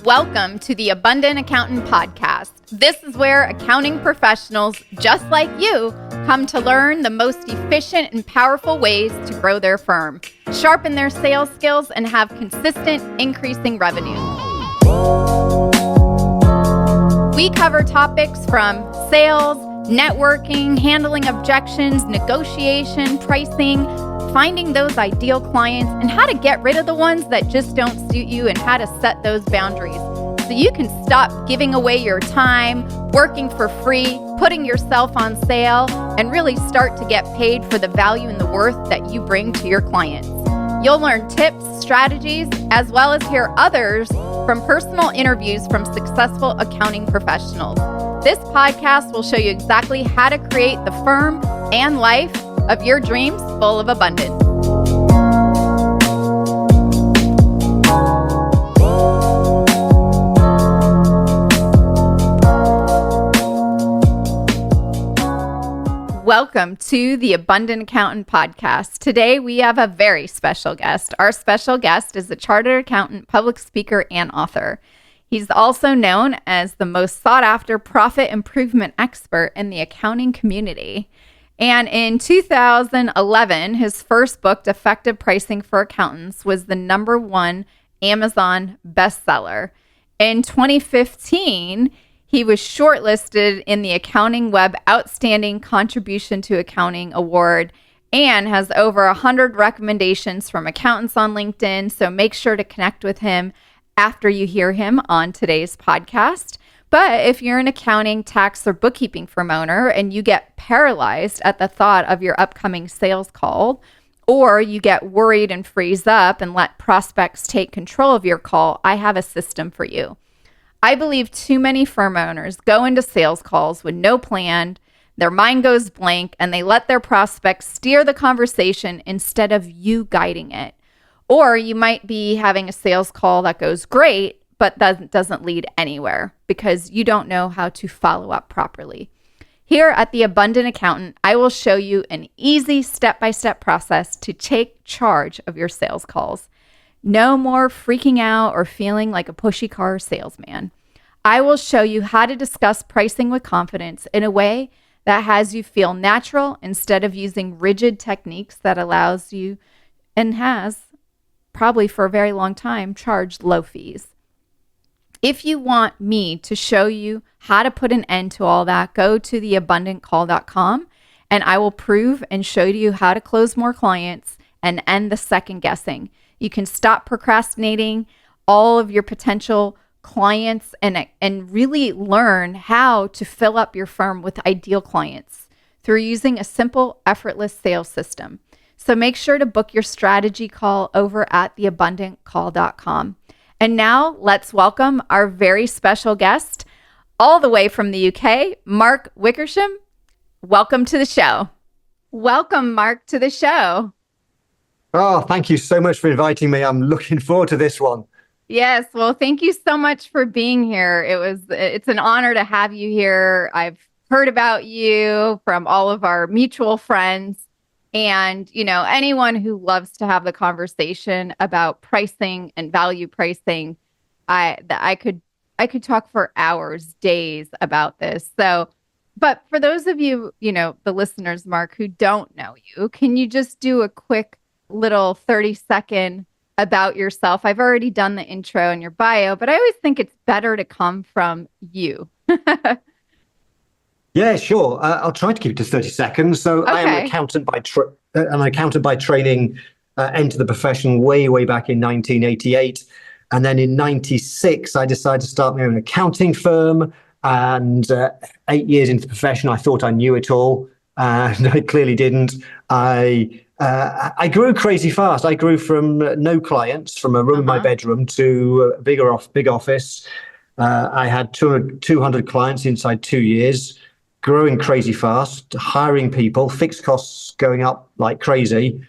Welcome to the Abundant Accountant Podcast. This is where accounting professionals just like you come to learn the most efficient and powerful ways to grow their firm, sharpen their sales skills, and have consistent, increasing revenue. We cover topics from sales, networking, handling objections, negotiation, pricing, finding those ideal clients, and how to get rid of the ones that just don't suit you and how to set those boundaries so you can stop giving away your time, working for free, putting yourself on sale, and really start to get paid for the value and the worth that you bring to your clients. You'll learn tips, strategies, as well as hear others from personal interviews from successful accounting professionals. This podcast will show you exactly how to create the firm and life of your dreams full of abundance. Welcome to the Abundant Accountant Podcast. Today we have a very special guest. Our special guest is a chartered accountant, public speaker, and author. He's also known as the most sought-after profit improvement expert in the accounting community. And in 2011, his first book, Effective Pricing for Accountants, was the #1 Amazon bestseller. In 2015, he was shortlisted in the Accounting Web Outstanding Contribution to Accounting Award and has over 100 recommendations from accountants on LinkedIn. So make sure to connect with him after you hear him on today's podcast. But if you're an accounting, tax, or bookkeeping firm owner and you get paralyzed at the thought of your upcoming sales call, or you get worried and freeze up and let prospects take control of your call, I have a system for you. I believe too many firm owners go into sales calls with no plan, their mind goes blank, and they let their prospects steer the conversation instead of you guiding it. Or you might be having a sales call that goes great, but doesn't lead anywhere because you don't know how to follow up properly. Here at the Abundant Accountant, I will show you an easy step-by-step process to take charge of your sales calls. No more freaking out or feeling like a pushy car salesman. I will show you how to discuss pricing with confidence in a way that has you feel natural instead of using rigid techniques that allows you and has probably for a very long time charged low fees. If you want me to show you how to put an end to all that, go to theabundantcall.com and I will prove and show you how to close more clients and end the second guessing. You can stop procrastinating all of your potential clients and really learn how to fill up your firm with ideal clients through using a simple, effortless sales system. So make sure to book your strategy call over at theabundantcall.com. And now let's welcome our very special guest all the way from the UK, Mark Wickersham. Welcome to the show. Welcome, Mark, to the show. Oh, thank you so much for inviting me. I'm looking forward to this one. Yes, well, thank you so much for being here. It's an honor to have you here. I've heard about you from all of our mutual friends. And, anyone who loves to have the conversation about pricing and value pricing, I could talk for hours, days about this. So, but for those of you, the listeners, Mark, who don't know you, can you just do a quick little 30-second about yourself? I've already done the intro and your bio, but I always think it's better to come from you. Yeah, sure. I'll try to keep it to 30 seconds. So okay. I am an accountant by training, entered the profession way back in 1988. And then in 96, I decided to start my own accounting firm. And 8 years into the profession, I thought I knew it all. And I clearly didn't. I grew crazy fast. I grew from no clients, from a room in my bedroom to a big office. I had 200 clients inside 2 years. Growing crazy fast, hiring people, fixed costs going up like crazy.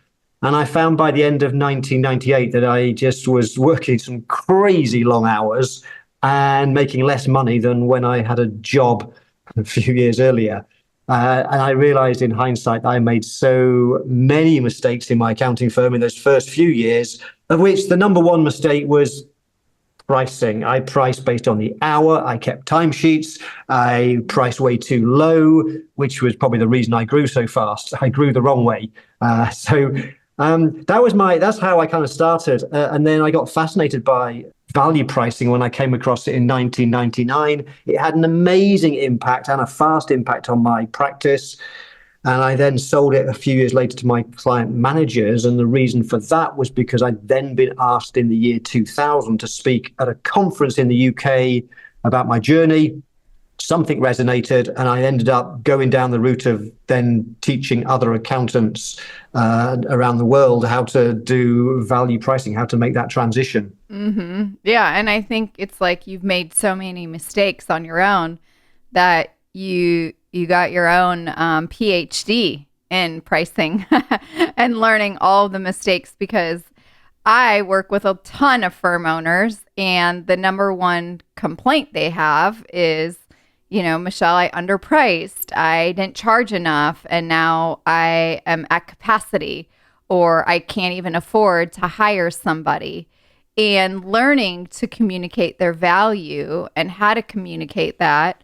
And I found by the end of 1998 that I just was working some crazy long hours and making less money than when I had a job a few years earlier. And I realized in hindsight that I made so many mistakes in my accounting firm in those first few years, of which the number one mistake was pricing. I priced based on the hour. I kept timesheets. I priced way too low, which was probably the reason I grew so fast. I grew the wrong way. That's how I kind of started. And then I got fascinated by value pricing when I came across it in 1999. It had an amazing impact and a fast impact on my practice. And I then sold it a few years later to my client managers. And the reason for that was because I'd then been asked in the year 2000 to speak at a conference in the UK about my journey. Something resonated, and I ended up going down the route of then teaching other accountants around the world how to do value pricing, how to make that transition. Mm-hmm. Yeah, and I think it's like you've made so many mistakes on your own that you got your own PhD in pricing and learning all the mistakes, because I work with a ton of firm owners, and the number one complaint they have is, Michelle, I underpriced, I didn't charge enough, and now I am at capacity, or I can't even afford to hire somebody. And learning to communicate their value and how to communicate that,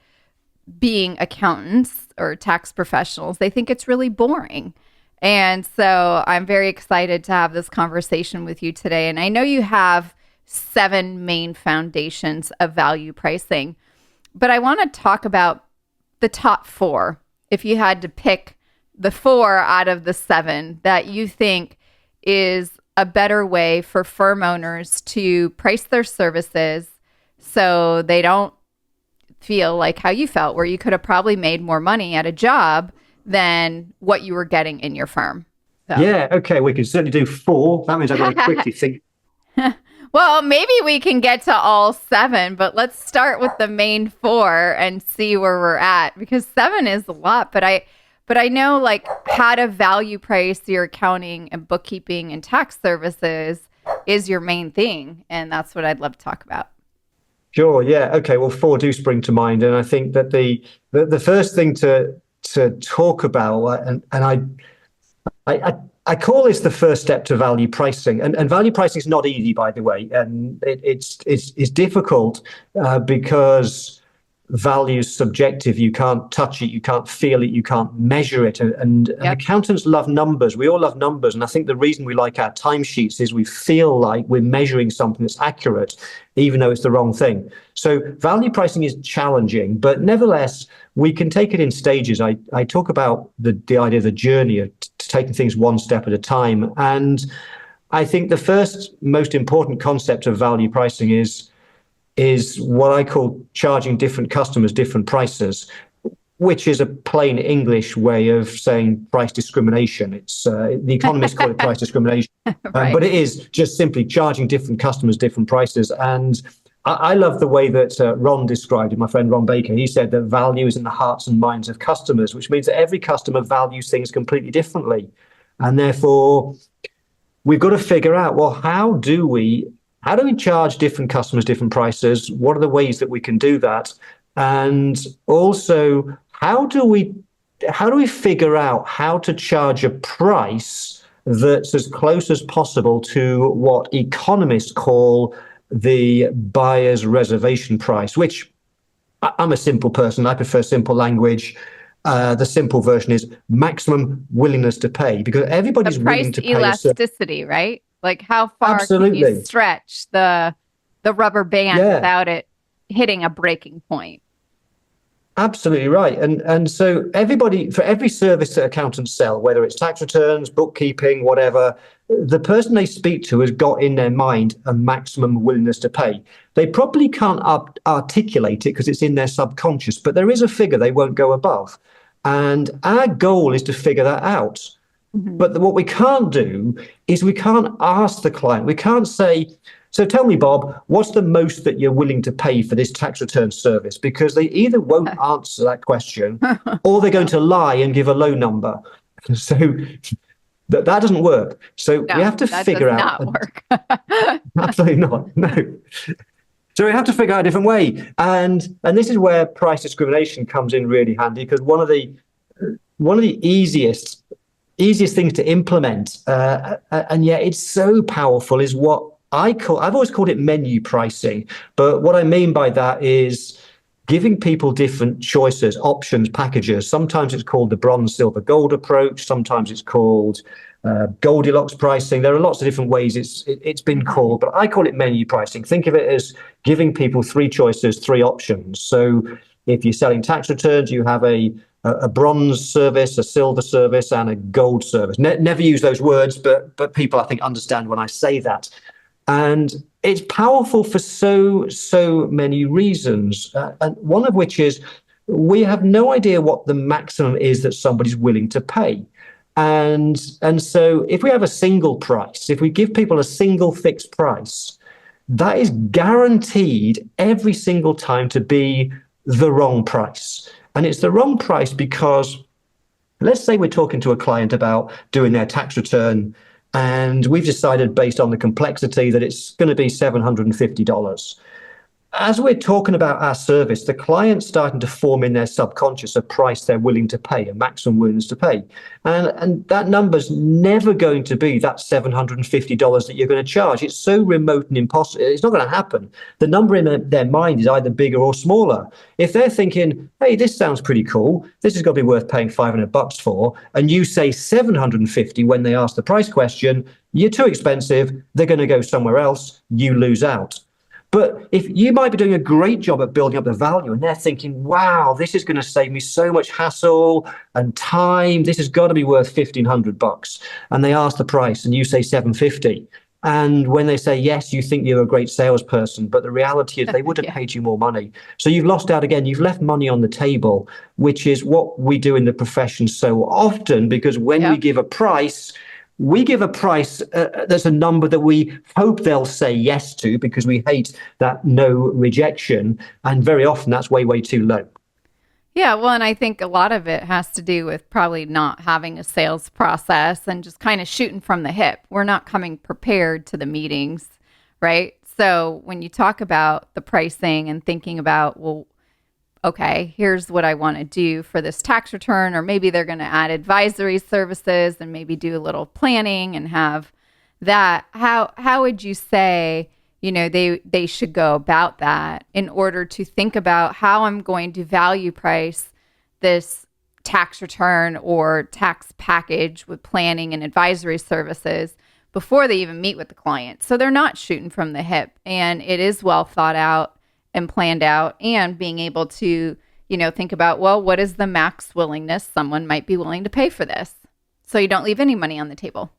being accountants or tax professionals, they think it's really boring. And so I'm very excited to have this conversation with you today. And I know you have 7 main foundations of value pricing, but I want to talk about the top 4. If you had to pick the 4 out of the 7 that you think is a better way for firm owners to price their services so they don't feel like how you felt, where you could have probably made more money at a job than what you were getting in your firm. So. Yeah, okay, we can certainly do 4. That means I've got to quickly think. Well, maybe we can get to all 7, but let's start with the main 4 and see where we're at, because 7 is a lot. But I know, like, how to value price your accounting and bookkeeping and tax services is your main thing, and that's what I'd love to talk about. Sure. Yeah. Okay. Well, 4 do spring to mind, and I think that the first thing to talk about, and I call this the first step to value pricing, and value pricing is not easy, by the way, and it's difficult because value is subjective. You can't touch it, you can't feel it, you can't measure it. And accountants love numbers. We all love numbers. And I think the reason we like our timesheets is we feel like we're measuring something that's accurate, even though it's the wrong thing. So value pricing is challenging, but nevertheless, we can take it in stages. I talk about the idea of the journey of taking things one step at a time. And I think the first most important concept of value pricing is what I call charging different customers different prices, which is a plain English way of saying price discrimination. It's the economists call it price discrimination, right. But it is just simply charging different customers different prices. And I love the way that Ron described it, my friend Ron Baker. He said that value is in the hearts and minds of customers, which means that every customer values things completely differently. And therefore, we've got to figure out, well, how do we charge different customers different prices? What are the ways that we can do that? And also, how do we figure out how to charge a price that's as close as possible to what economists call the buyer's reservation price, which I'm a simple person. I prefer simple language. The simple version is maximum willingness to pay, because everybody's willing to pay. Elasticity, right? Like, how far can you stretch the rubber band without it hitting a breaking point? Absolutely right. And so for every service that accountants sell, whether it's tax returns, bookkeeping, whatever, the person they speak to has got in their mind a maximum willingness to pay. They probably can't articulate it because it's in their subconscious, but there is a figure they won't go above. And our goal is to figure that out. Mm-hmm. But what we can't do is we can't ask the client. We can't say, so tell me, Bob, what's the most that you're willing to pay for this tax return service? Because they either won't answer that question or they're going to lie and give a low number. So that doesn't work. So we have to figure out. That does not work. Absolutely not. No. So we have to figure out a different way. And this is where price discrimination comes in really handy, because one of the easiest things to implement, and yet it's so powerful, is what I've always called it menu pricing. But what I mean by that is giving people different choices, options, packages. Sometimes it's called the bronze, silver, gold approach. Sometimes it's called Goldilocks pricing. There are lots of different ways it's been called, but I call it menu pricing. Think of it as giving people three choices, three options. So if you're selling tax returns, you have a bronze service, a silver service, and a gold service. Never use those words, but people, I think, understand when I say that. And it's powerful for so many reasons, and one of which is we have no idea what the maximum is that somebody's willing to pay. And so if we have a single price, if we give people a single fixed price, that is guaranteed every single time to be the wrong price. And it's the wrong price because let's say we're talking to a client about doing their tax return, and we've decided based on the complexity that it's going to be $750. As we're talking about our service, the client's starting to form in their subconscious a price they're willing to pay, a maximum willingness to pay. And that number's never going to be that $750 that you're going to charge. It's so remote and impossible. It's not going to happen. The number in their mind is either bigger or smaller. If they're thinking, hey, this sounds pretty cool, this has got to be worth paying $500 for, and you say $750 when they ask the price question, you're too expensive, they're going to go somewhere else, you lose out. But if you might be doing a great job at building up the value and they're thinking, wow, this is going to save me so much hassle and time. This has got to be worth $1,500. And they ask the price and you say $750. And when they say yes, you think you're a great salesperson. But the reality is they would have paid you more money. So you've lost out again. You've left money on the table, which is what we do in the profession so often, because when we give a price, that's a number that we hope they'll say yes to because we hate that no rejection. And very often that's way too low. Yeah, well, and I think a lot of it has to do with probably not having a sales process and just kind of shooting from the hip. We're not coming prepared to the meetings, right? So when you talk about the pricing and thinking about, well, okay, here's what I want to do for this tax return, or maybe they're going to add advisory services and maybe do a little planning and have that. How would you say, they should go about that in order to think about how I'm going to value price this tax return or tax package with planning and advisory services before they even meet with the client? So they're not shooting from the hip and it is well thought out and planned out, and being able to, think about, well, what is the max willingness someone might be willing to pay for this? So you don't leave any money on the table.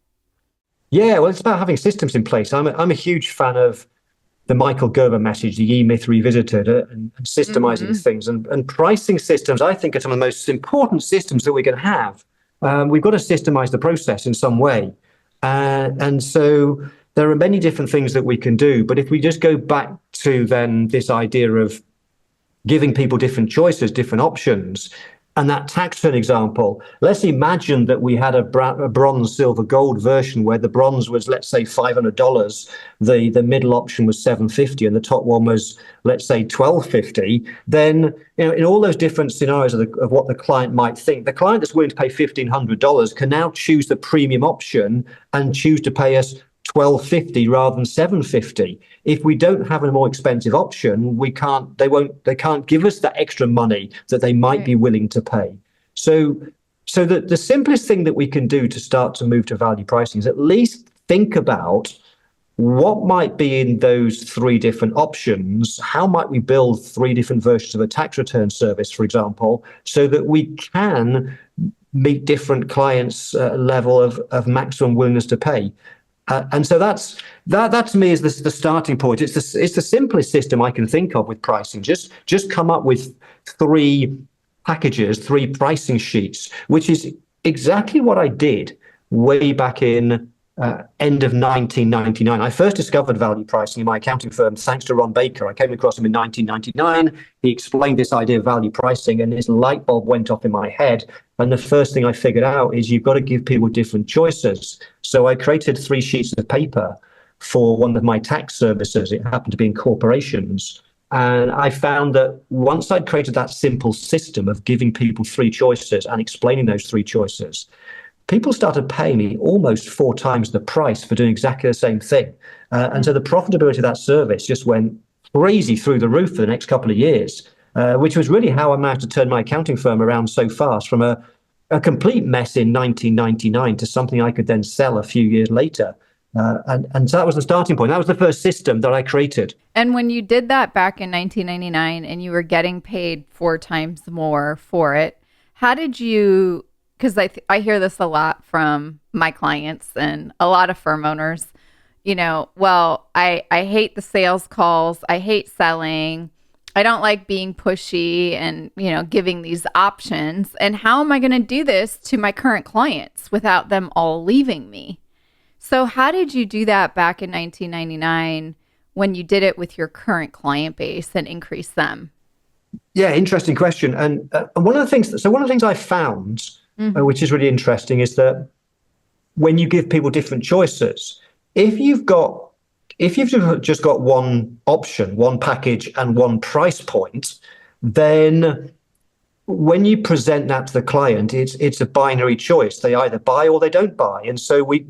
Yeah, well, it's about having systems in place. I'm a huge fan of the Michael Gerber message, the E-Myth Revisited, and systemizing things. And pricing systems, I think, are some of the most important systems that we're going to have. We've got to systemize the process in some way. And so there are many different things that we can do. But if we just go back to then this idea of giving people different choices, different options, and that tax return example, let's imagine that we had a bronze, silver, gold version where the bronze was, let's say, $500, the middle option was $750, and the top one was, let's say, $1,250. Then, in all those different scenarios of what the client might think, the client that's willing to pay $1,500 can now choose the premium option and choose to pay us $1,250 rather than $750. If we don't have a more expensive option, they can't give us that extra money that they might be willing to pay. So the simplest thing that we can do to start to move to value pricing is at least think about what might be in those three different options. How might we build three different versions of a tax return service, for example, so that we can meet different clients' level of maximum willingness to pay. And so that to me is the starting point. It's the simplest system I can think of with pricing. Just come up with three packages, three pricing sheets, which is exactly what I did way back in end of 1999. I first discovered value pricing in my accounting firm thanks to Ron Baker. I came across him in 1999. He explained this idea of value pricing, and his light bulb went off in my head. And the first thing I figured out is you've got to give people different choices. So I created three sheets of paper for one of my tax services. It happened to be in corporations. And I found that once I'd created that simple system of giving people three choices and explaining those three choices, people started paying me almost 4 times the price for doing exactly the same thing. And so the profitability of that service just went crazy through the roof for the next couple of years, which was really how I managed to turn my accounting firm around so fast from a complete mess in 1999 to something I could then sell a few years later. And so that was the starting point. That was the first system that I created. And when you did that back in 1999 and you were getting paid 4 times more for it, how did you, because I hear this a lot from my clients and a lot of firm owners, well, I hate the sales calls. I hate selling. I don't like being pushy and, giving these options. And how am I going to do this to my current clients without them all leaving me? So how did you do that back in 1999 when you did it with your current client base and increase them? Yeah, interesting question. And one of the things I found, which is really interesting, is that when you give people different choices, if you've just got one option, one package, and one price point, then when you present that to the client, it's a binary choice. They either buy or they don't buy. And so we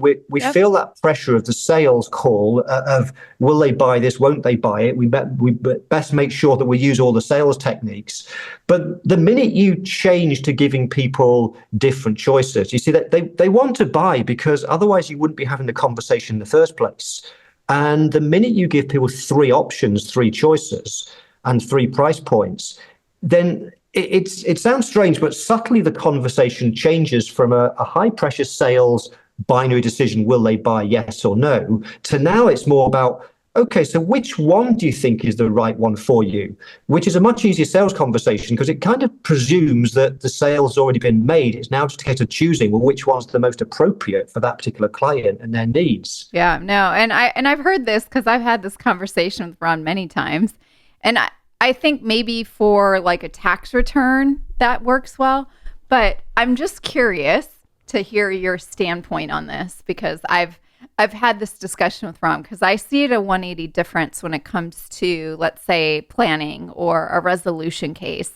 feel that pressure of the sales call of will they buy this, won't they buy it? We best make sure that we use all the sales techniques. But the minute you change to giving people different choices, you see that they want to buy because otherwise you wouldn't be having the conversation in the first place. And the minute you give people 3 options, 3 choices, and 3 price points, then it sounds strange, but subtly the conversation changes from a high pressure sales binary decision, will they buy yes or no, to now it's more about, okay, so which one do you think is the right one for you? Which is a much easier sales conversation because it kind of presumes that the sale's already been made. It's now just a case of choosing, well, which one's the most appropriate for that particular client and their needs. Yeah, no, and I've heard this because I've had this conversation with Ron many times, and I think maybe for like a tax return that works well, but I'm just curious to hear your standpoint on this because I've had this discussion with Ron because I see it a 180 difference when it comes to, let's say, planning or a resolution case.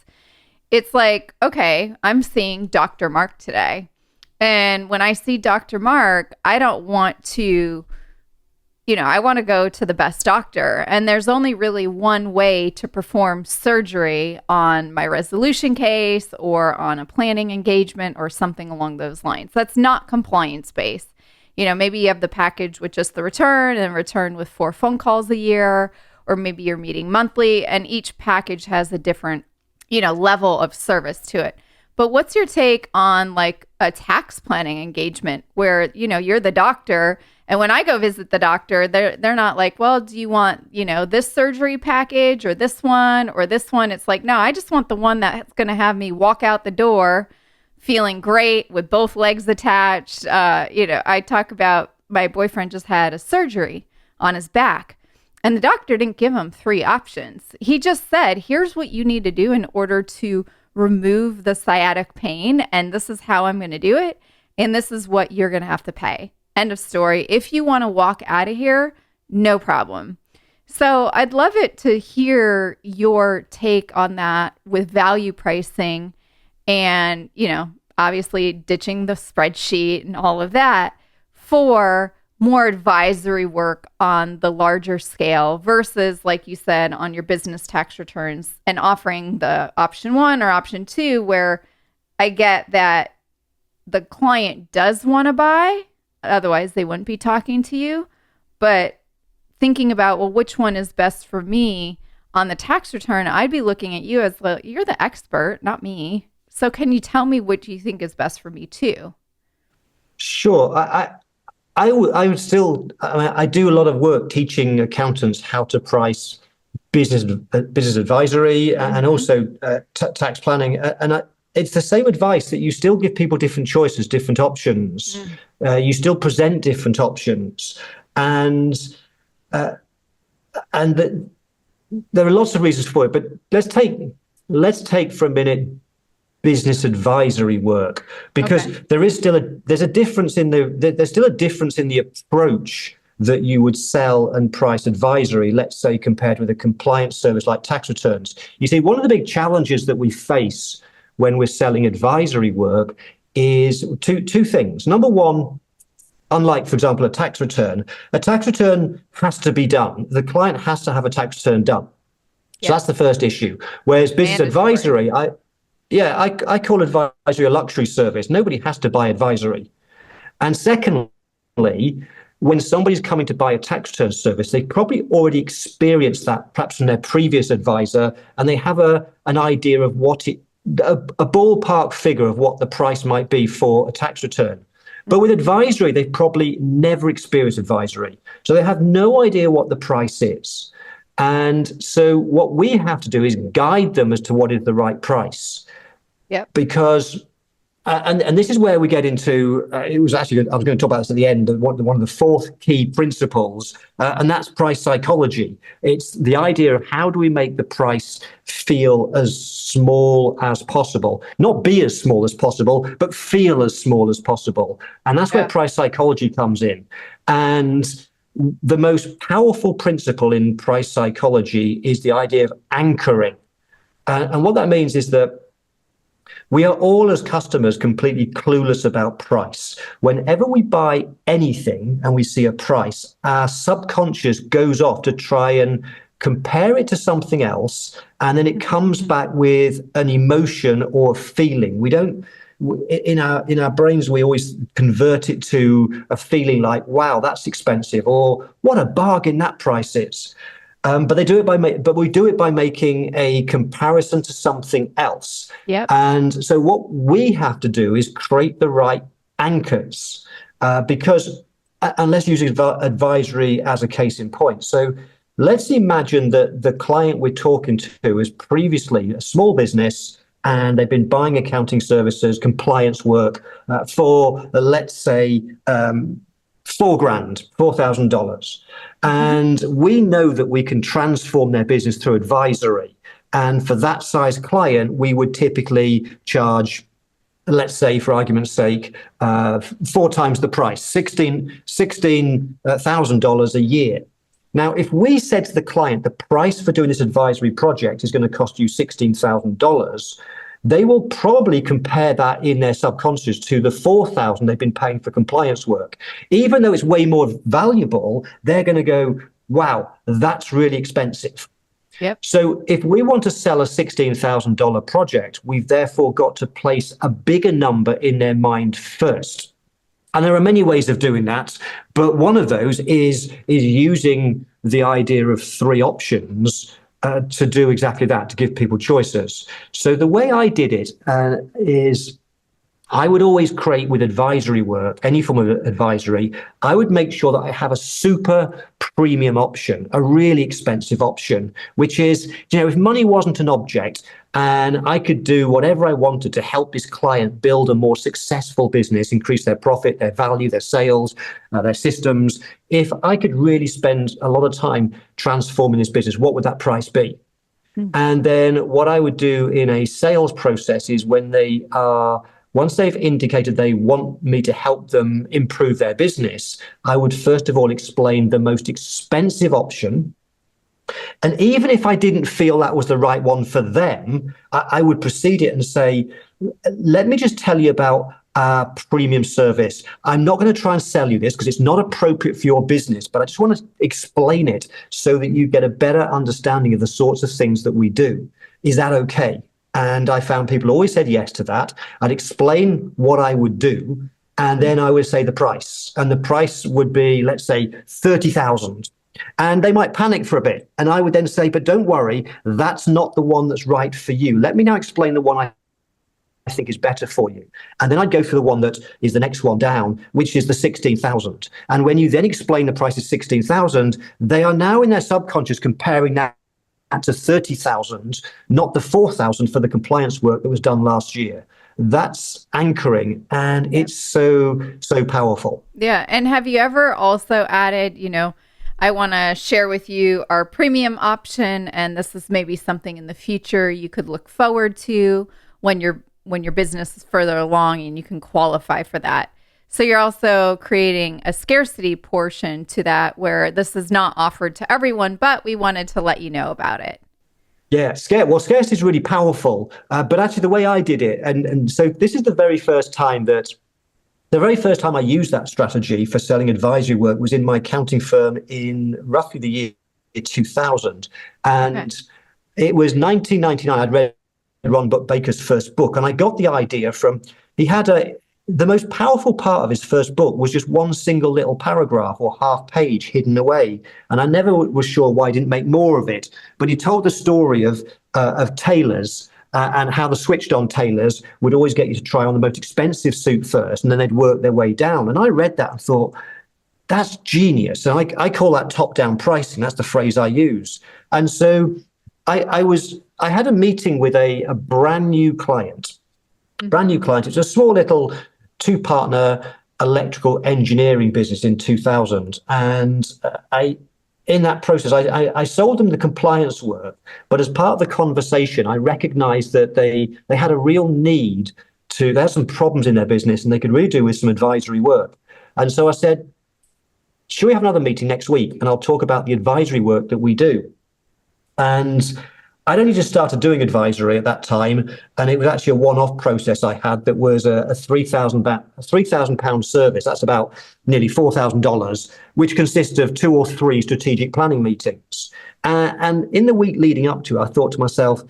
It's like, okay, I'm seeing Dr. Mark today. And when I see Dr. Mark, I don't want to, I want to go to the best doctor. And there's only really one way to perform surgery on my resolution case or on a planning engagement or something along those lines. That's not compliance based. Maybe you have the package with just the return and return with 4 phone calls a year, or maybe you're meeting monthly and each package has a different, level of service to it. But what's your take on like a tax planning engagement where, you're the doctor, and when I go visit the doctor, they're not like, well, do you want, this surgery package or this one or this one? It's like, no, I just want the one that's going to have me walk out the door feeling great with both legs attached. I talk about my boyfriend just had a surgery on his back and the doctor didn't give him 3 options. He just said, here's what you need to do in order to remove the sciatic pain. And this is how I'm going to do it. And this is what you're going to have to pay. End of story. If you want to walk out of here, no problem. So I'd love it to hear your take on that with value pricing and, obviously ditching the spreadsheet and all of that for more advisory work on the larger scale versus, like you said, on your business tax returns and offering the option 1 or option 2, where I get that the client does want to buy. Otherwise, they wouldn't be talking to you. But thinking about, well, which one is best for me on the tax return, I'd be looking at you as, well, you're the expert, not me. So can you tell me what you think is best for me too? Sure. I would still, I do a lot of work teaching accountants how to price business advisory and also tax planning. It's the same advice that you still give people different choices, different options. You still present different options, and there are lots of reasons for it. But let's take for a minute business advisory work, because there's still a difference in the approach that you would sell and price advisory, let's say, compared with a compliance service like tax returns. You see, one of the big challenges that we face when we're selling advisory work is two things. Number one, unlike, for example, a tax return has to be done. The client has to have a tax return done. So that's the first issue. Whereas business advisory, I call advisory a luxury service. Nobody has to buy advisory. And secondly, when somebody's coming to buy a tax return service, they've probably already experienced that, perhaps from their previous advisor, and they have an idea of a ballpark figure of what the price might be for a tax return. But with advisory, they've probably never experienced advisory. So they have no idea what the price is. And so what we have to do is guide them as to what is the right price. Yep. Because and this is where we get into, it was actually, I was going to talk about this at the end, one of the fourth key principles, and that's price psychology. It's the idea of how do we make the price feel as small as possible, not be as small as possible, but feel as small as possible. And that's where price psychology comes in. And the most powerful principle in price psychology is the idea of anchoring. And what that means is that we are all, as customers, completely clueless about price. Whenever we buy anything and we see a price, our subconscious goes off to try and compare it to something else, and then it comes back with an emotion or a feeling. We don't, in our brains, we always convert it to a feeling like, wow, that's expensive, or what a bargain that price is. But we do it by making a comparison to something else. Yep. And so what we have to do is create the right anchors, because, and let's use advisory as a case in point. So let's imagine that the client we're talking to is previously a small business, and they've been buying accounting services, compliance work for, let's say, $4,000. And we know that we can transform their business through advisory. And for that size client, we would typically charge, let's say, for argument's sake, 4 times the price, $16,000 a year. Now, if we said to the client, the price for doing this advisory project is going to cost you $16,000, they will probably compare that in their subconscious to the $4,000 they've been paying for compliance work. Even though it's way more valuable, they're going to go, wow, that's really expensive. Yep. So if we want to sell a $16,000 project, we've therefore got to place a bigger number in their mind first. And there are many ways of doing that, but one of those is using the idea of 3 options to do exactly that, to give people choices. So the way I did it is I would always create, with advisory work, any form of advisory, I would make sure that I have a super premium option, a really expensive option, which is, if money wasn't an object and I could do whatever I wanted to help this client build a more successful business, increase their profit, their value, their sales, their systems, if I could really spend a lot of time transforming this business, what would that price be? And then what I would do in a sales process is once they've indicated they want me to help them improve their business, I would first of all explain the most expensive option. And even if I didn't feel that was the right one for them, I would precede it and say, let me just tell you about our premium service. I'm not going to try and sell you this because it's not appropriate for your business, but I just want to explain it so that you get a better understanding of the sorts of things that we do. Is that okay? And I found people always said yes to that. I'd explain what I would do, and then I would say the price. And the price would be, let's say, $30,000. And they might panic for a bit. And I would then say, but don't worry, that's not the one that's right for you. Let me now explain the one I think is better for you. And then I'd go for the one that is the next one down, which is the 16,000. And when you then explain the price is 16,000, they are now in their subconscious comparing that to 30,000, not the 4,000 for the compliance work that was done last year. That's anchoring, and it's so powerful. Yeah. And have you ever also added, I want to share with you our premium option, and this is maybe something in the future you could look forward to when your business is further along and you can qualify for that. So you're also creating a scarcity portion to that, where this is not offered to everyone, but we wanted to let you know about it. Yeah, scarcity is really powerful. But actually, the way I did it, and so this is the very first time that The very first time I used that strategy for selling advisory work was in my accounting firm in roughly the year 2000. And it was 1999. I'd read Ron Baker's first book, and I got the idea from, the most powerful part of his first book was just one single little paragraph or half page hidden away. And I never was sure why he didn't make more of it. But he told the story of tailors and how the switched on tailors would always get you to try on the most expensive suit first, and then they'd work their way down. And I read that and thought, that's genius. And I call that top-down pricing. That's the phrase I use. And so I had a meeting with a brand new client. Brand new client. It's a small little two-partner electrical engineering business in 2000. And in that process, I sold them the compliance work. But as part of the conversation, I recognized that they had a real need they had some problems in their business, and they could really do with some advisory work. And so I said, should we have another meeting next week? And I'll talk about the advisory work that we do. And I'd only just started doing advisory at that time, and it was actually a one-off process I had that was a £3,000 service. That's about nearly $4,000, which consists of 2 or 3 strategic planning meetings. And in the week leading up to it, I thought to myself,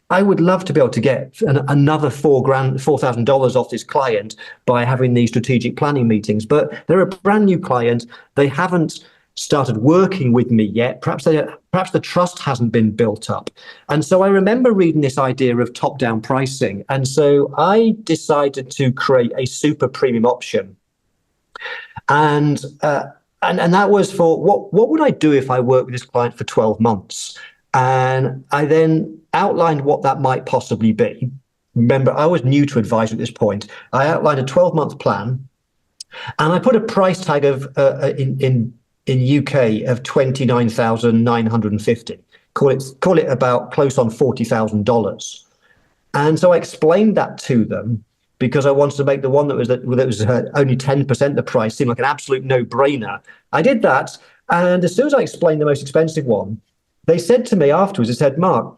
I would love to be able to get another $4,000 off this client by having these strategic planning meetings. But they're a brand new client. They haven't started working with me yet. Perhaps the trust hasn't been built up. And so I remember reading this idea of top-down pricing. And so I decided to create a super premium option. And that was for what would I do if I worked with this client for 12 months? And I then outlined what that might possibly be. Remember, I was new to advisory at this point. I outlined a 12-month plan, and I put a price tag of in UK of $29,950. Call it about close on $40,000. And so I explained that to them because I wanted to make the one that was only 10% the price seem like an absolute no-brainer. I did that, and as soon as I explained the most expensive one, they said to me afterwards, they said, Mark,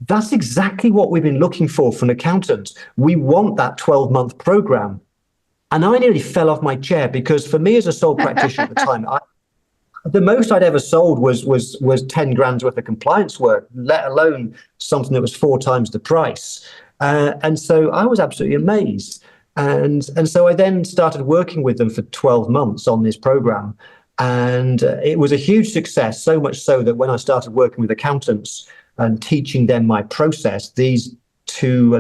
that's exactly what we've been looking for from accountants. We want that 12-month program. And I nearly fell off my chair because for me as a sole practitioner at the time, the most I'd ever sold was 10 grand's worth of compliance work, let alone something that was 4 times the price. And so I was absolutely amazed. And so I then started working with them for 12 months on this program. And it was a huge success, so much so that when I started working with accountants and teaching them my process, these 2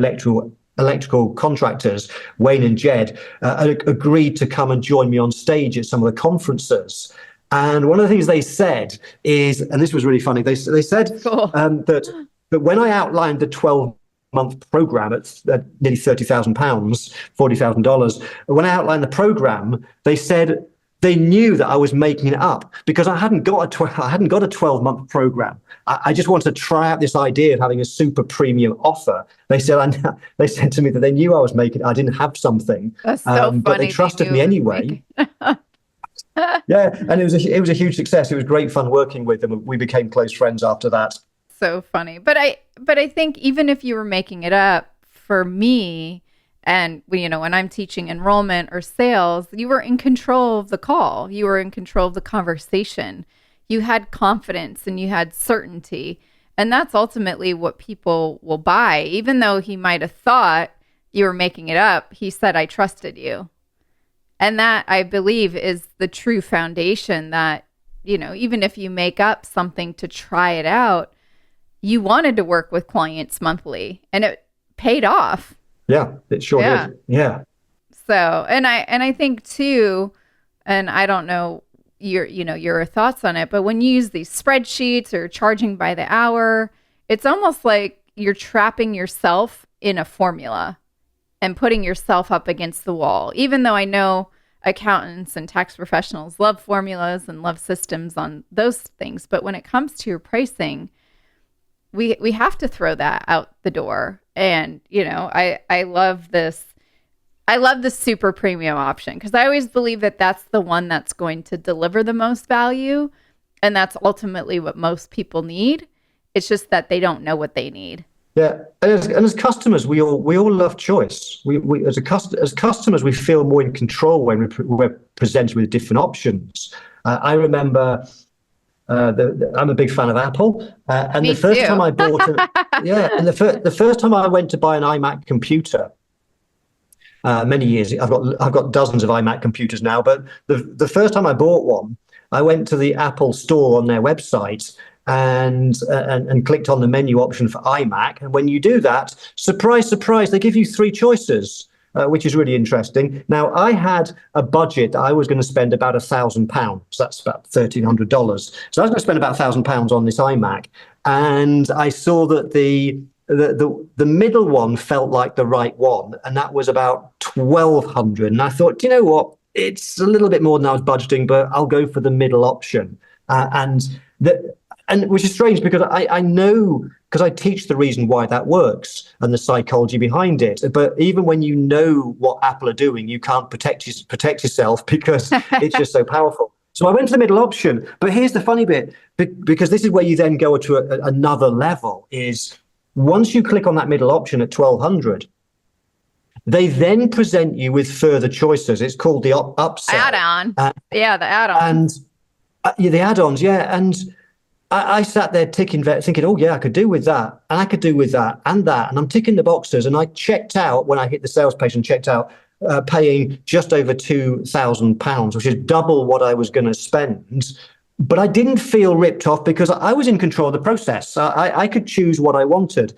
electrical contractors, Wayne and Jed, agreed to come and join me on stage at some of the conferences. And one of the things they said is, and this was really funny, they said cool. that when I outlined the 12-month program at nearly £30,000, $40,000, when I outlined the program, they said they knew that I was making it up because I hadn't got a 12-month program. I just wanted to try out this idea of having a super premium offer. They said to me that they knew I was making it. I didn't have something, That's so funny. But they trusted me anyway. Yeah, and it was a huge success. It was great fun working with them. We became close friends after that. So funny. But I think even if you were making it up, for me, and when I'm teaching enrollment or sales, you were in control of the call. You were in control of the conversation. You had confidence and you had certainty. And that's ultimately what people will buy. Even though he might have thought you were making it up, he said, I trusted you. And that, I believe, is the true foundation that, even if you make up something to try it out, you wanted to work with clients monthly and it paid off. Yeah, it sure did. Yeah. So, and I think too, and I don't know your thoughts on it, but when you use these spreadsheets or charging by the hour, it's almost like you're trapping yourself in a formula and putting yourself up against the wall. Even though I know accountants and tax professionals love formulas and love systems on those things, but when it comes to your pricing, we have to throw that out the door. And, I love this. I love the super premium option because I always believe that that's the one that's going to deliver the most value. And that's ultimately what most people need. It's just that they don't know what they need. Yeah, and as customers, we all love choice. We as customers, we feel more in control when we're presented with different options. I remember I'm a big fan of Apple, and Me the first time too. I bought the first time I went to buy an iMac computer. Many years, I've got dozens of iMac computers now, but the first time I bought one, I went to the Apple store on their website and clicked on the menu option for iMac. And when you do that, surprise, surprise, they give you three choices, which is really interesting. Now, I had a budget that I was going to spend about £1,000. That's about $1,300. So I was going to spend about £1,000 on this iMac, and I saw that the middle one felt like the right one, and that was about 1,200. And I thought, do you know what? It's a little bit more than I was budgeting, but I'll go for the middle option. And which is strange because I know, because I teach the reason why that works and the psychology behind it. But even when you know what Apple are doing, you can't protect yourself because it's just so powerful. So I went to the middle option. But here's the funny bit, because this is where you then go to another level, is once you click on that middle option at 1,200, they then present you with further choices. It's called the upsell. Add-on. The add-ons. And the add-ons, yeah. And I sat there thinking, oh, yeah, I could do with that. And I could do with that and that. And I'm ticking the boxes. And I checked out when I hit the sales page and checked out, paying just over £2,000, which is double what I was going to spend. But I didn't feel ripped off because I was in control of the process. I could choose what I wanted.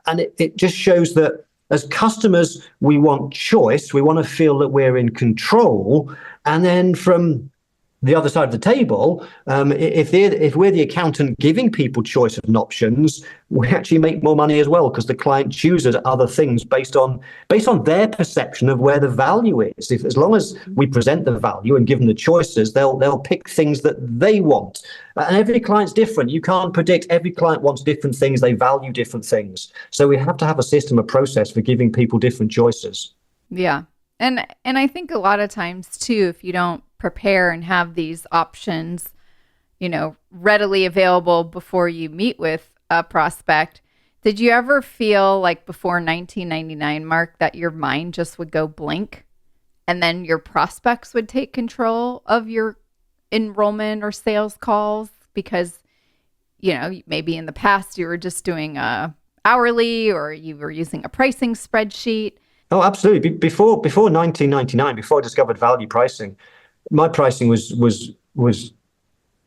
And it just shows that as customers, we want choice. We want to feel that we're in control. And then from the other side of the table, if we're the accountant giving people choice of options, we actually make more money as well because the client chooses other things based on their perception of where the value is. As long as we present the value and give them the choices, they'll pick things that they want. And every client's different. You can't predict. Every client wants different things. They value different things. So we have to have a system, a process for giving people different choices. Yeah. And I think a lot of times too, if you don't prepare and have these options, readily available before you meet with a prospect, did you ever feel like before 1999, Mark, that your mind just would go blank and then your prospects would take control of your enrollment or sales calls? Because, maybe in the past you were just doing hourly or you were using a pricing spreadsheet. Oh, absolutely. Before 1999, before I discovered value pricing, my pricing was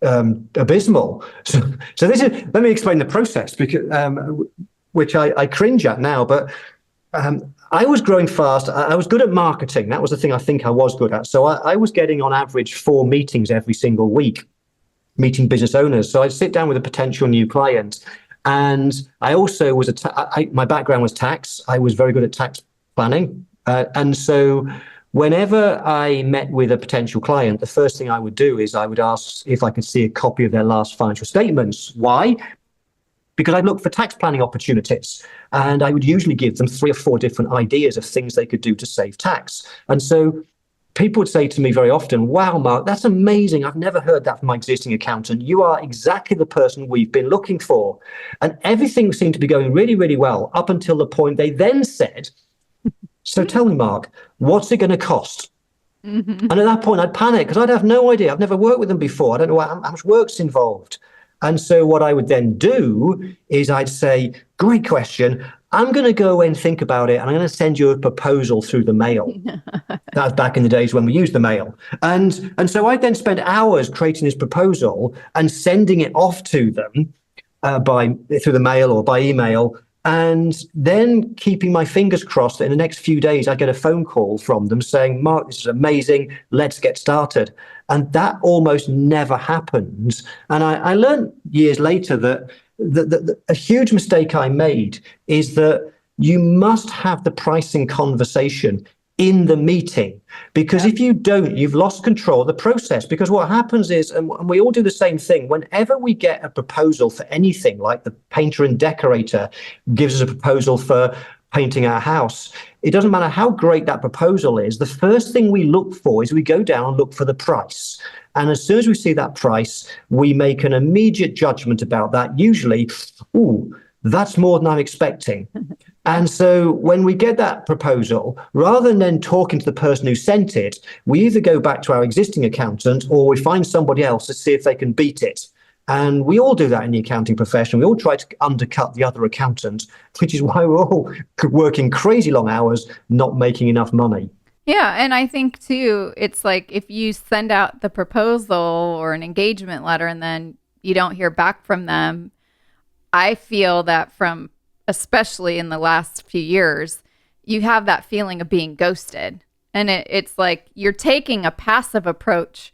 abysmal. So this is, let me explain the process, because which I cringe at now. But I was growing fast. I was good at marketing. That was the thing I think I was good at. So I was getting on average 4 meetings every single week, meeting business owners. So I'd sit down with a potential new client, and I also was my background was tax. I was very good at tax planning, and so whenever I met with a potential client, the first thing I would do is I would ask if I could see a copy of their last financial statements. Why? Because I look for tax planning opportunities, and I would usually give them 3 or 4 different ideas of things they could do to save tax. And so people would say to me very often, wow, Mark, that's amazing. I've never heard that from my existing accountant. You are exactly the person we've been looking for. And everything seemed to be going really, really well up until the point they then said, so tell me, Mark, what's it going to cost? Mm-hmm. And at that point, I'd panic because I'd have no idea. I've never worked with them before. I don't know how much work's involved. And so what I would then do is I'd say, great question. I'm going to go away and think about it, and I'm going to send you a proposal through the mail. That was back in the days when we used the mail. And so I'd then spend hours creating this proposal and sending it off to them through the mail or by email, and then keeping my fingers crossed that in the next few days, I get a phone call from them saying, Mark, this is amazing. Let's get started. And that almost never happens. And I learned years later that a huge mistake I made is that you must have the pricing conversation in the meeting, because if you don't, you've lost control of the process. Because what happens is, and we all do the same thing, whenever we get a proposal for anything, like the painter and decorator gives us a proposal for painting our house, it doesn't matter how great that proposal is, the first thing we look for is we go down and look for the price. And as soon as we see that price, we make an immediate judgment about that. Usually, that's more than I'm expecting. And so when we get that proposal, rather than then talking to the person who sent it, we either go back to our existing accountant or we find somebody else to see if they can beat it. And we all do that in the accounting profession. We all try to undercut the other accountant, which is why we're all working crazy long hours, not making enough money. Yeah. And I think, too, it's like if you send out the proposal or an engagement letter and then you don't hear back from them, I feel that especially in the last few years, you have that feeling of being ghosted. And it's like you're taking a passive approach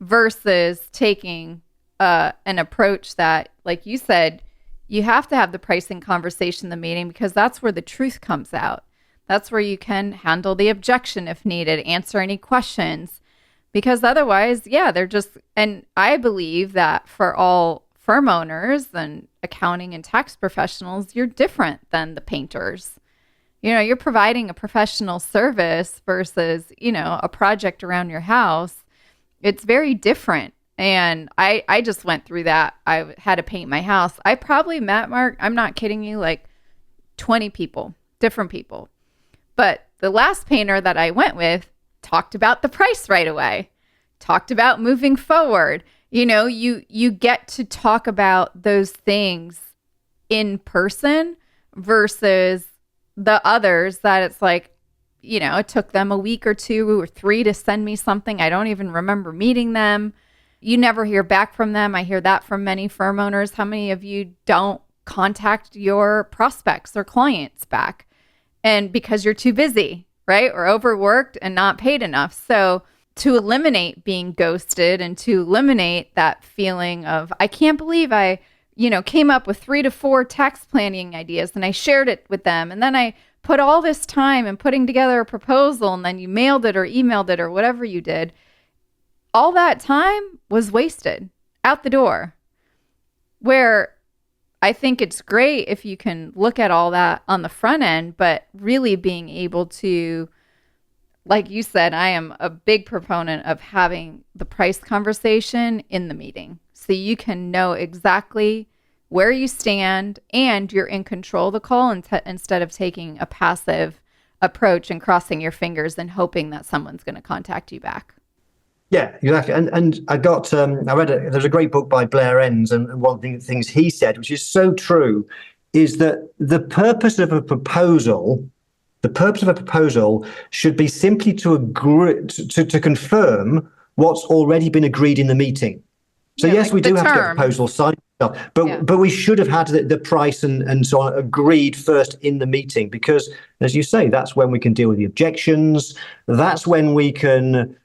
versus taking an approach that, like you said, you have to have the pricing conversation in the meeting because that's where the truth comes out. That's where you can handle the objection if needed, answer any questions. Because otherwise, yeah, and I believe that for all firm owners and accounting and tax professionals, you're different than the painters. You're providing a professional service versus, a project around your house. It's very different. And I just went through that. I had to paint my house. I probably met, Mark, I'm not kidding you, like 20 people, different people. But the last painter that I went with talked about the price right away, talked about moving forward. You get to talk about those things in person versus the others that it's like, it took them a week or 2 or 3 to send me something. I don't even remember meeting them. You never hear back from them. I hear that from many firm owners. How many of you don't contact your prospects or clients back? And because you're too busy, right? Or overworked and not paid enough. So to eliminate being ghosted and to eliminate that feeling of, I can't believe I, came up with 3 to 4 tax planning ideas and I shared it with them. And then I put all this time in putting together a proposal and then you mailed it or emailed it or whatever you did. All that time was wasted out the door. Where I think it's great if you can look at all that on the front end, but really being able to, like you said, I am a big proponent of having the price conversation in the meeting. So you can know exactly where you stand and you're in control of the call instead of taking a passive approach and crossing your fingers and hoping that someone's going to contact you back. Yeah, exactly. And I read there's a great book by Blair Enns, and one of the things he said, which is so true, is that the purpose of a proposal should be simply to agree, to confirm what's already been agreed in the meeting. So yes, we do have to get a proposal signed, but we should have had the price and so on agreed first in the meeting, because as you say, that's when we can deal with the objections. That's when we can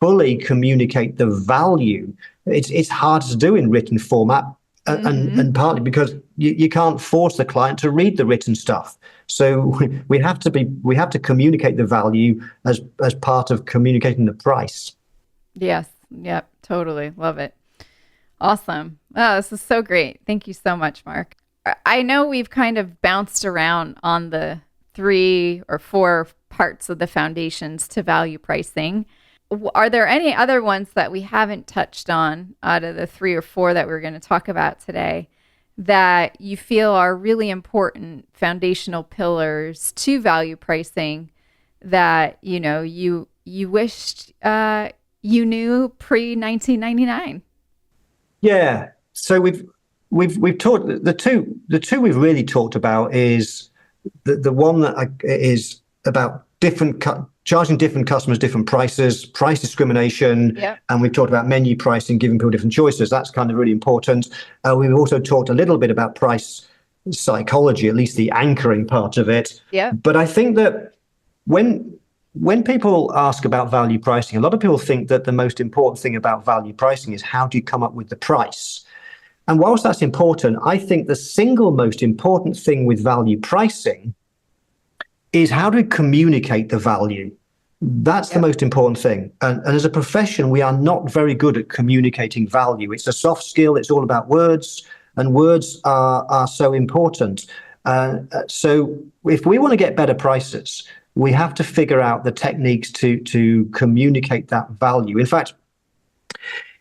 fully communicate the value. It's hard to do in written format, and partly because you can't force the client to read the written stuff. So we have to communicate the value as part of communicating the price. Yes. Yep. Totally. Love it. Awesome. Oh, this is so great. Thank you so much, Mark. I know we've kind of bounced around on the 3 or 4 parts of the foundations to value pricing. Are there any other ones that we haven't touched on out of the 3 or 4 that we're going to talk about today that you feel are really important foundational pillars to value pricing that, you wished you knew pre-1999? Yeah. So we've talked, the two we've really talked about is the one that is about charging different customers different prices, price discrimination, and we've talked about menu pricing, giving people different choices. That's kind of really important. We've also talked a little bit about price psychology, at least the anchoring part of it. Yeah. But I think that when people ask about value pricing, a lot of people think that the most important thing about value pricing is how do you come up with the price? And whilst that's important, I think the single most important thing with value pricing is how do we communicate the value? That's the most important thing. And as a profession, we are not very good at communicating value. It's a soft skill. It's all about words, and words are so important. So if we want to get better prices, we have to figure out the techniques to communicate that value. In fact,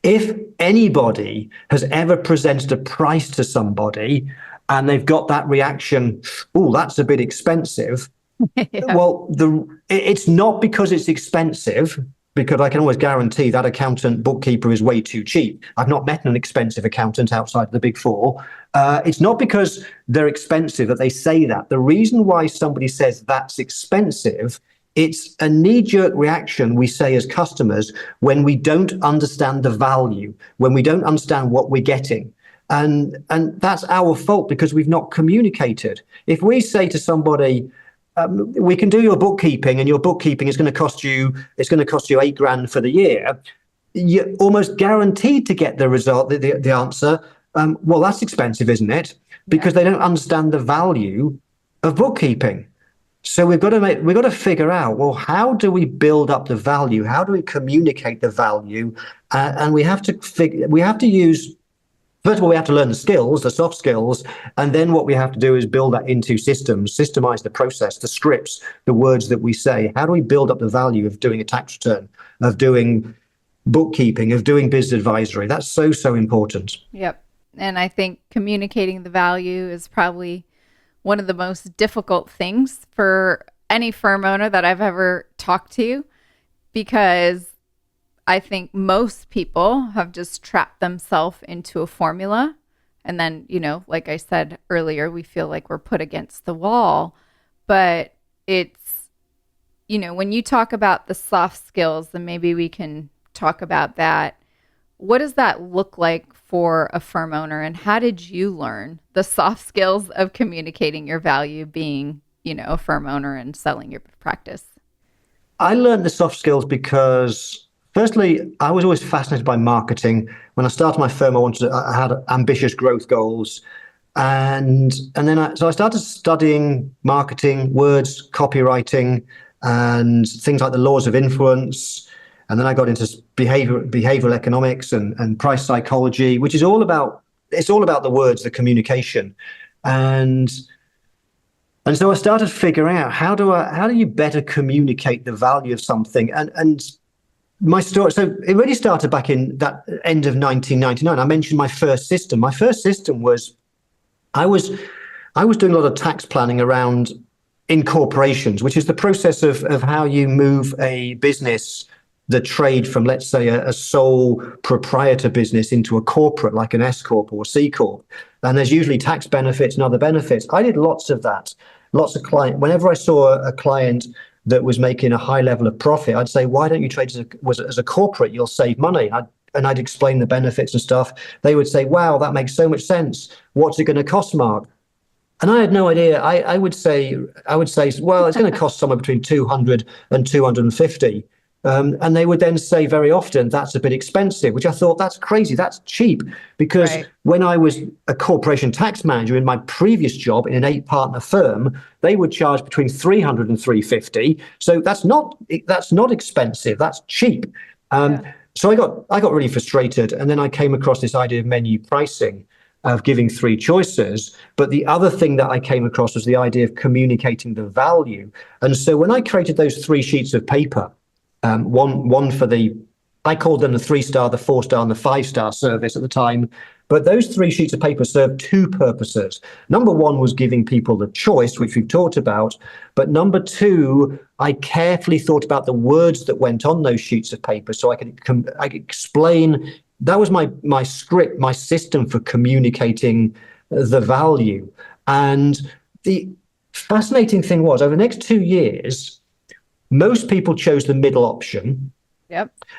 If anybody has ever presented a price to somebody and they've got that reaction, oh, that's a bit expensive. Yeah. Well, it's not because it's expensive, because I can always guarantee that accountant bookkeeper is way too cheap. I've not met an expensive accountant outside the Big Four. It's not because they're expensive that they say that. The reason why somebody says that's expensive, it's a knee-jerk reaction we say as customers when we don't understand the value, when we don't understand what we're getting. And that's our fault because we've not communicated. If we say to somebody, we can do your bookkeeping, and your bookkeeping is going to cost you, it's going to cost you $8,000 for the year, you're almost guaranteed to get the result, the answer. Well, that's expensive, isn't it? Because they don't understand the value of bookkeeping. So we've got to figure out, well, how do we build up the value? How do we communicate the value? And we have to use. First of all, we have to learn the skills, the soft skills, and then what we have to do is build that into systems, systemize the process, the scripts, the words that we say. How do we build up the value of doing a tax return, of doing bookkeeping, of doing business advisory? That's so, so important. Yep. And I think communicating the value is probably one of the most difficult things for any firm owner that I've ever talked to, because I think most people have just trapped themselves into a formula. And then, like I said earlier, we feel like we're put against the wall. But it's, when you talk about the soft skills, then maybe we can talk about that. What does that look like for a firm owner? And how did you learn the soft skills of communicating your value, being, a firm owner and selling your practice? I learned the soft skills because, firstly, I was always fascinated by marketing. When I started my firm, I had ambitious growth goals. And then I started studying marketing, words, copywriting, and things like the laws of influence. And then I got into behavioral economics and price psychology, which is all about the words, the communication. And so I started figuring out how do you better communicate the value of something. And my story, so it really started back in that end of 1999. I mentioned my first system. My first system was, I was doing a lot of tax planning around incorporations, which is the process of how you move a business, the trade from, let's say, a sole proprietor business into a corporate, like an S Corp or C Corp. And there's usually tax benefits and other benefits. I did lots of that. Lots of whenever I saw a client that was making a high level of profit, I'd say, why don't you trade as a corporate? You'll save money. I'd explain the benefits and stuff. They would say, wow, that makes so much sense. What's it going to cost, Mark? And I had no idea. I would say, well, it's going to cost somewhere between 200 and 250. And they would then say very often, that's a bit expensive, which I thought, that's crazy, that's cheap. Because when I was a corporation tax manager in my previous job in an 8-partner firm, they would charge between 300 and 350. So that's not expensive, that's cheap. So I got really frustrated. And then I came across this idea of menu pricing, of giving 3 choices. But the other thing that I came across was the idea of communicating the value. And so when I created those 3 sheets of paper, one for I called them the 3-star, the 4-star, and the 5-star service at the time. But those 3 sheets of paper served 2 purposes. Number 1 was giving people the choice, which we've talked about. But number 2, I carefully thought about the words that went on those sheets of paper, so I could explain. That was my script, my system for communicating the value. And the fascinating thing was, over the next 2 years, most people chose the middle option,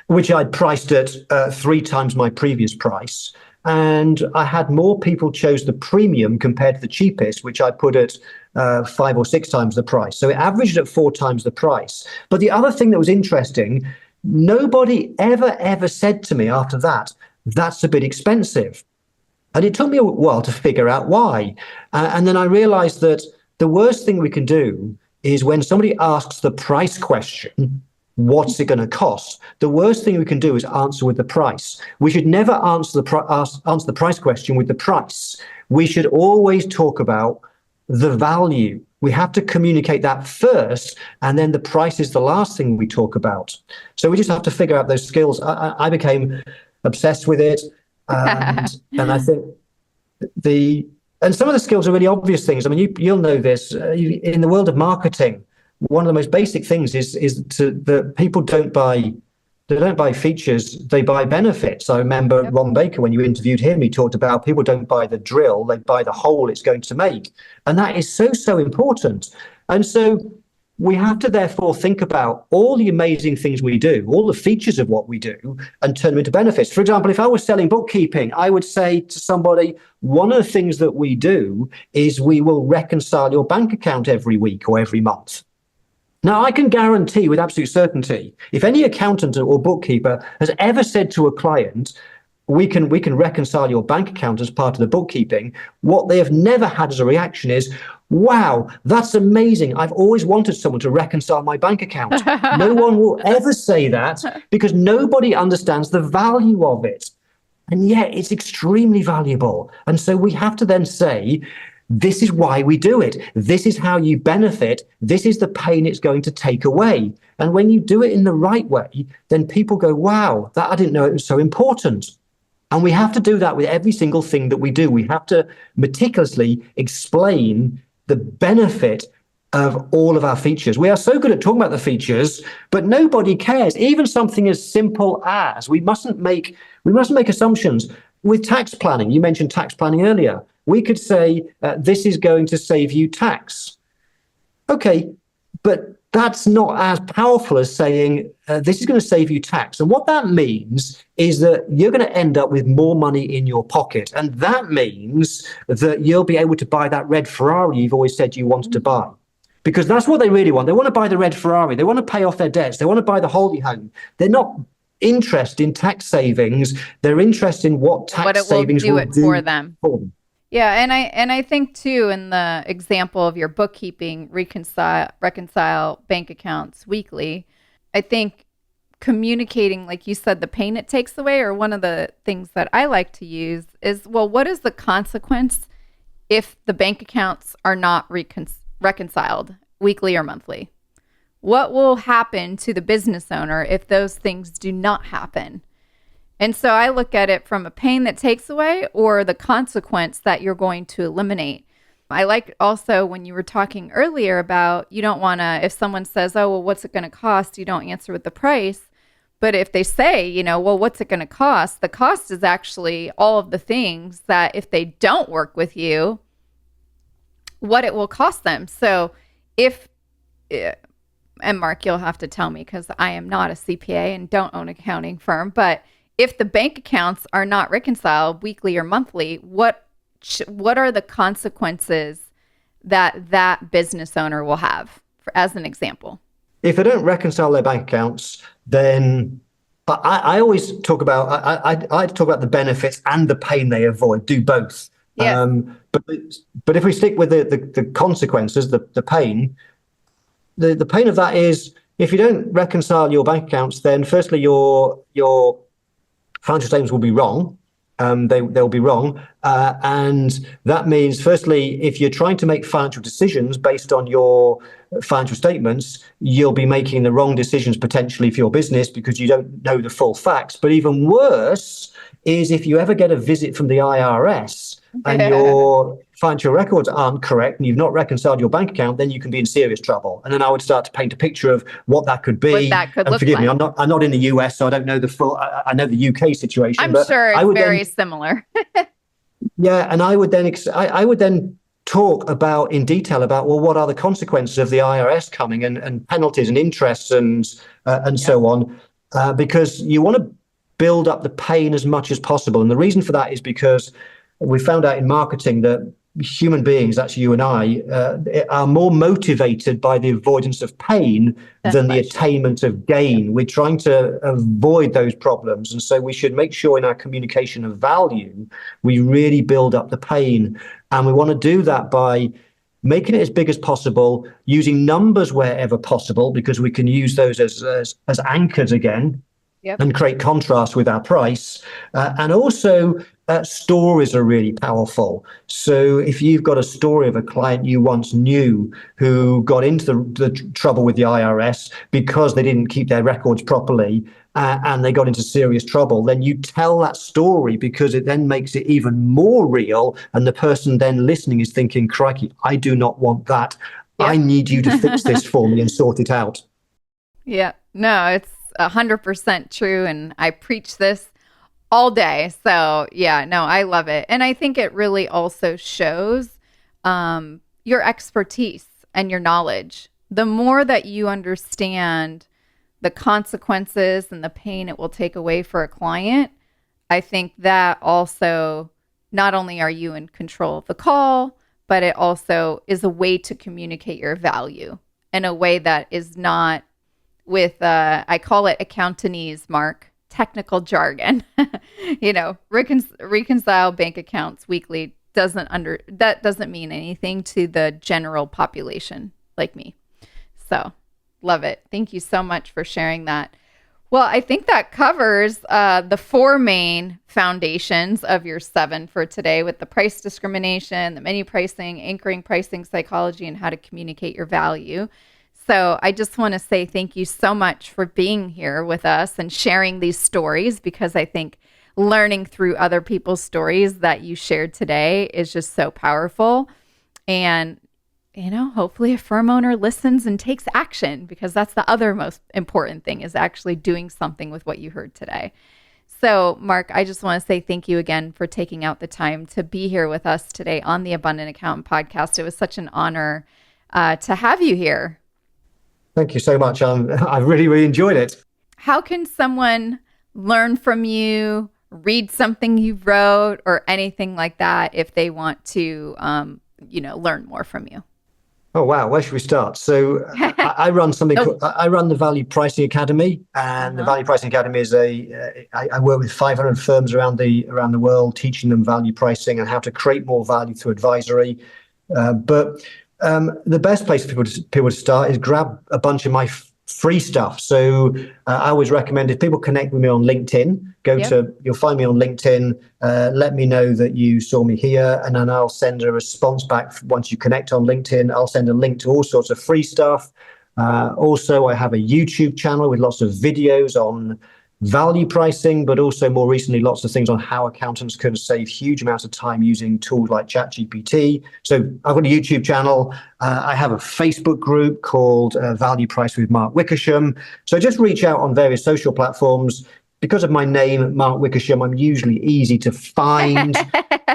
which I'd priced at 3 times my previous price. And I had more people chose the premium compared to the cheapest, which I put at 5 or 6 times the price. So it averaged at 4 times the price. But the other thing that was interesting, nobody ever said to me after that, that's a bit expensive. And it took me a while to figure out why. And then I realized that the worst thing we can do is when somebody asks the price question, what's it going to cost? The worst thing we can do is answer with the price. We should never answer the price question with the price. We should always talk about the value. We have to communicate that first, and then the price is the last thing we talk about. So we just have to figure out those skills. I became obsessed with it. And I think and some of the skills are really obvious things. I mean, you'll know this in the world of marketing. One of the most basic things is that people don't buy features, they buy benefits. I remember Ron Baker, when you interviewed him, he talked about people don't buy the drill, they buy the hole it's going to make. And that is so important. And so we have to therefore think about all the amazing things we do, all the features of what we do, and turn them into benefits. For example, if I was selling bookkeeping, I would say to somebody, one of the things that we do is we will reconcile your bank account every week or every month. Now, I can guarantee with absolute certainty, if any accountant or bookkeeper has ever said to a client, we can reconcile your bank account as part of the bookkeeping, what they have never had as a reaction is, wow, that's amazing. I've always wanted someone to reconcile my bank account. No one will ever say that because nobody understands the value of it. And yet it's extremely valuable. And so we have to then say, this is why we do it. This is how you benefit. This is the pain it's going to take away. And when you do it in the right way, then people go, wow, I didn't know it was so important. And we have to do that with every single thing that we do. We have to meticulously explain the benefit of all of our features. We are so good at talking about the features, but nobody cares. Even something as simple as we mustn't make assumptions. With tax planning, you mentioned tax planning earlier. We could say this is going to save you tax. Okay, but that's not as powerful as saying this is going to save you tax. And what that means is that you're going to end up with more money in your pocket. And that means that you'll be able to buy that red Ferrari you've always said you wanted to buy. Because that's what they really want. They want to buy the red Ferrari. They want to pay off their debts. They want to buy the holiday home. They're not interested in tax savings. They're interested in what savings will do for them. Yeah, and I think too, in the example of your bookkeeping, reconcile bank accounts weekly, I think communicating, like you said, the pain it takes away, or one of the things that I like to use is, well, what is the consequence if the bank accounts are not reconciled weekly or monthly? What will happen to the business owner if those things do not happen? And so I look at it from a pain that takes away or the consequence that you're going to eliminate. I like also when you were talking earlier about you don't want to, if someone says, oh, well, what's it going to cost? You don't answer with the price. But if they say, well, what's it going to cost? The cost is actually all of the things that if they don't work with you, what it will cost them. So and Mark, you'll have to tell me because I am not a CPA and don't own an accounting firm, but if the bank accounts are not reconciled weekly or monthly, what are the consequences that business owner will have, as an example? If they don't reconcile their bank accounts, then I always talk about I talk about the benefits and the pain they avoid. Do both. Yes. But if we stick with the consequences, the pain, the pain of that is if you don't reconcile your bank accounts, then firstly your financial statements will be wrong. They'll be wrong. And that means, firstly, if you're trying to make financial decisions based on your financial statements, you'll be making the wrong decisions potentially for your business because you don't know the full facts. But even worse is if you ever get a visit from the IRS and your financial records aren't correct and you've not reconciled your bank account, then you can be in serious trouble. And then I would start to paint a picture of what that could be. What that could look forgive like. me, I'm not in the US, so I don't know the full. I know the UK situation. I'm sure it's very similar. Yeah, and I would then talk about in detail about, well, what are the consequences of the IRS coming and penalties and interests and so on, because you want to build up the pain as much as possible. And the reason for that is because we found out in marketing that human beings, that's you and I, are more motivated by the avoidance of pain than the attainment of gain. We're trying to avoid those problems. And so we should make sure in our communication of value, we really build up the pain. And we want to do that by making it as big as possible, using numbers wherever possible, because we can use those as anchors again. Yep. and create contrast with our price. And also, stories are really powerful. So if you've got a story of a client you once knew who got into the trouble with the IRS because they didn't keep their records properly, and they got into serious trouble, then you tell that story because it then makes it even more real. And the person then listening is thinking, crikey, I do not want that. Yep. I need you to fix this for me and sort it out. Yeah, no, it's 100% true. And I preach this all day. So yeah, no, I love it. And I think it really also shows your expertise and your knowledge. The more that you understand the consequences and the pain it will take away for a client, I think that also, not only are you in control of the call, but it also is a way to communicate your value in a way that is not with, I call it accountantese, Mark, technical jargon. Reconcile bank accounts weekly that doesn't mean anything to the general population like me. So love it. Thank you so much for sharing that. Well, I think that covers the 4 main foundations of your 7 for today, with the price discrimination, the menu pricing, anchoring pricing psychology, and how to communicate your value. So I just want to say thank you so much for being here with us and sharing these stories, because I think learning through other people's stories that you shared today is just so powerful. And hopefully a firm owner listens and takes action, because that's the other most important thing, is actually doing something with what you heard today. So, Mark, I just want to say thank you again for taking out the time to be here with us today on the Abundant Accountant podcast. It was such an honor to have you here. Thank you so much. I really, really enjoyed it. How can someone learn from you, read something you wrote, or anything like that if they want to, learn more from you? Oh, wow. Where should we start? So I run something I run the Value Pricing Academy, and the Value Pricing Academy is I work with 500 firms around the world, teaching them value pricing and how to create more value through advisory. But the best place for people to start is grab a bunch of my free stuff. So I always recommend, if people connect with me on LinkedIn, you'll find me on LinkedIn, let me know that you saw me here, and then I'll send a response back. Once you connect on LinkedIn, I'll send a link to all sorts of free stuff. Also, I have a YouTube channel with lots of videos on value pricing, but also more recently, lots of things on how accountants can save huge amounts of time using tools like ChatGPT. So I've got a YouTube channel. I have a Facebook group called Value Price with Mark Wickersham. So just reach out on various social platforms. Because of my name, Mark Wickersham, I'm usually easy to find.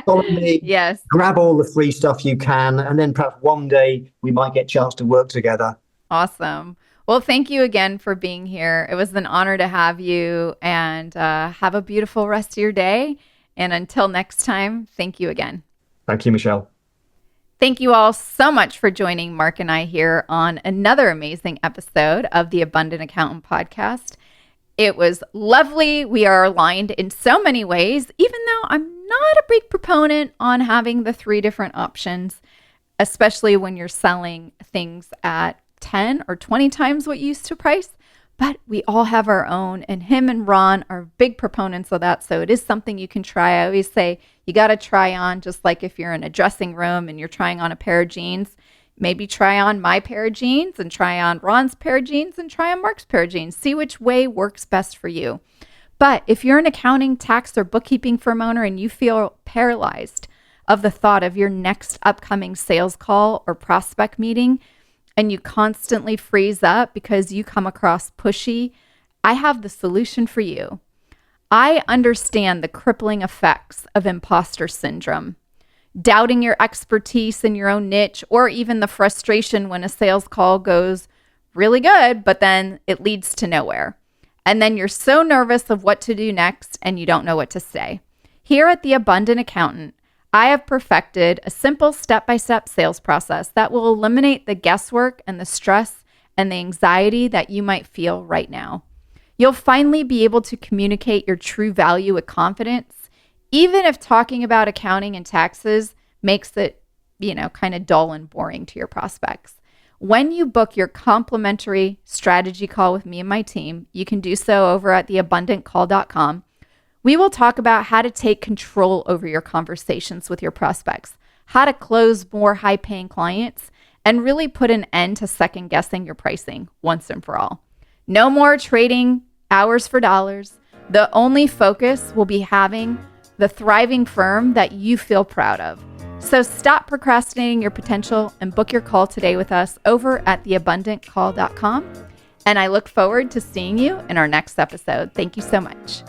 Follow me, yes. Grab all the free stuff you can, and then perhaps one day we might get a chance to work together. Awesome. Well, thank you again for being here. It was an honor to have you, and have a beautiful rest of your day. And until next time, thank you again. Thank you, Michelle. Thank you all so much for joining Mark and I here on another amazing episode of the Abundant Accountant podcast. It was lovely. We are aligned in so many ways, even though I'm not a big proponent on having the 3 different options, especially when you're selling things at 10 or 20 times what you used to price. But we all have our own, and him and Ron are big proponents of that. So it is something you can try. I always say you got to try on, just like if you're in a dressing room and you're trying on a pair of jeans. Maybe try on my pair of jeans and try on Ron's pair of jeans and try on Mark's pair of jeans. See which way works best for you. But if you're an accounting, tax, or bookkeeping firm owner and you feel paralyzed of the thought of your next upcoming sales call or prospect meeting, and you constantly freeze up because you come across pushy, I have the solution for you. I understand the crippling effects of imposter syndrome, doubting your expertise in your own niche, or even the frustration when a sales call goes really good, but then it leads to nowhere. And then you're so nervous of what to do next and you don't know what to say. Here at the Abundant Accountant, I have perfected a simple step-by-step sales process that will eliminate the guesswork and the stress and the anxiety that you might feel right now. You'll finally be able to communicate your true value with confidence, even if talking about accounting and taxes makes it, kind of dull and boring to your prospects. When you book your complimentary strategy call with me and my team, you can do so over at theabundantcall.com. We will talk about how to take control over your conversations with your prospects, how to close more high-paying clients, and really put an end to second-guessing your pricing once and for all. No more trading hours for dollars. The only focus will be having the thriving firm that you feel proud of. So stop procrastinating your potential and book your call today with us over at theabundantcall.com. And I look forward to seeing you in our next episode. Thank you so much.